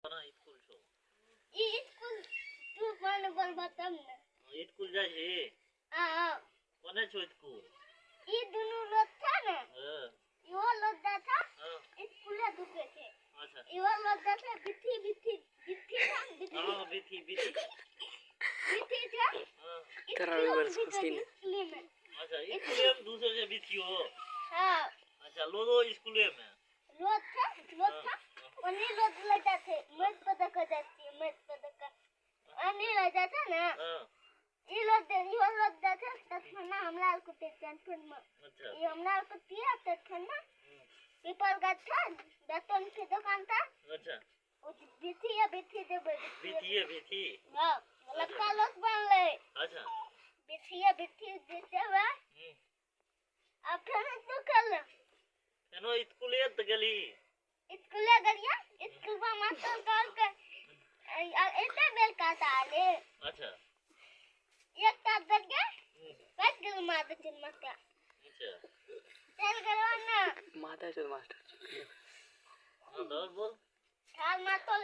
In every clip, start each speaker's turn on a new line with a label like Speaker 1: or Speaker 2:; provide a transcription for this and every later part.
Speaker 1: ना स्कूल छो
Speaker 2: ई स्कूल तू कोन बोलबो तब ने
Speaker 1: स्कूल जाय छी
Speaker 2: हां
Speaker 1: कोने छो स्कूल
Speaker 2: ई दुनु लोग था ना
Speaker 1: हां
Speaker 2: इहो लोग जा था
Speaker 1: हां
Speaker 2: स्कूले दुके थे
Speaker 1: अच्छा
Speaker 2: इहो लोग जा था बिथी बिथी बिथी था बिथी
Speaker 1: हां बिथी बिथी
Speaker 2: बिथी था
Speaker 1: हां
Speaker 2: तेरा वर्ष खुशी स्कूल में
Speaker 1: अच्छा स्कूल में दूसरे से बिथी हो
Speaker 2: हां
Speaker 1: अच्छा लोदो स्कूल में
Speaker 2: लोग था उन्हीं लोग लगा थे मैच पदक जाती मैच पदक अन्य लगा था ना
Speaker 1: हां
Speaker 2: ये लोग जाते तखना हमला को टेंशन में
Speaker 1: अच्छा
Speaker 2: ये हमला को दिया तखना पीपल का था दतन की दुकान था
Speaker 1: अच्छा
Speaker 2: वो बिथी दे
Speaker 1: बिथी
Speaker 2: हां लड़का लोग बन ले
Speaker 1: अच्छा
Speaker 2: बिथी देते हुआ अब खाना तो कर लो
Speaker 1: केनो स्कूल त गेली
Speaker 2: स्कूल गलिया स्कूल में मास्टर कॉल कर एते बेल का ताले
Speaker 1: अच्छा
Speaker 2: एक तार दर के कट गल माता चल माता
Speaker 1: अच्छा
Speaker 2: चल गलो ना
Speaker 3: माता चल मास्टर
Speaker 1: हां दौड़ बोल
Speaker 2: खाल मातो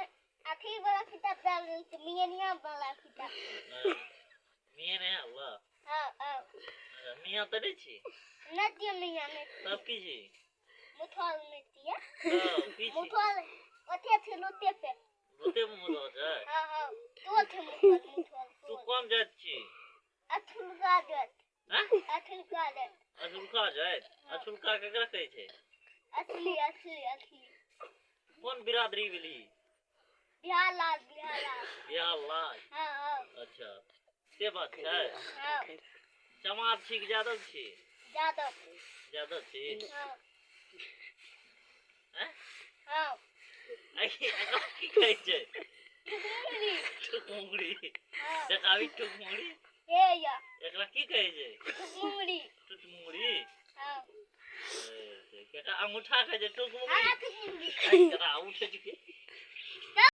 Speaker 2: अथी वाला किताब डाल मियानिया वाला किताब
Speaker 1: मियां ने अल्लाह
Speaker 2: हां
Speaker 1: मियां त नहीं छी
Speaker 2: नदिया मियां में
Speaker 1: तब की छी
Speaker 2: मुथल में तिया
Speaker 1: हां की छी
Speaker 2: मुथल ओथे थे लोटे पे
Speaker 1: लोटे मुदो जाय
Speaker 2: हां तो थे मुथल
Speaker 1: तू कौन जात छी
Speaker 2: अथुलका जात
Speaker 1: हां
Speaker 2: अथुलका जात
Speaker 1: अछुलका जाय अछुलका केकरा कहै छै
Speaker 2: असली
Speaker 1: कौन बिरादरी भेली
Speaker 2: बिहार लाल हां
Speaker 1: अच्छा से बात है
Speaker 2: हां
Speaker 1: चमार छी कि यादव छी यादव छी
Speaker 2: हां
Speaker 1: हैं
Speaker 2: हां
Speaker 1: आई की कहै छै
Speaker 2: टुकमुड़ी
Speaker 1: टुकमुड़ी
Speaker 2: हां
Speaker 1: देखावी टुकमुड़ी
Speaker 2: हे या
Speaker 1: एकरा की कहै छै
Speaker 2: टुकमुड़ी हां
Speaker 1: केका अंगूठा कहै छै टुकमुड़ी
Speaker 2: हां टुकमुड़ी
Speaker 1: आई करा उठे छी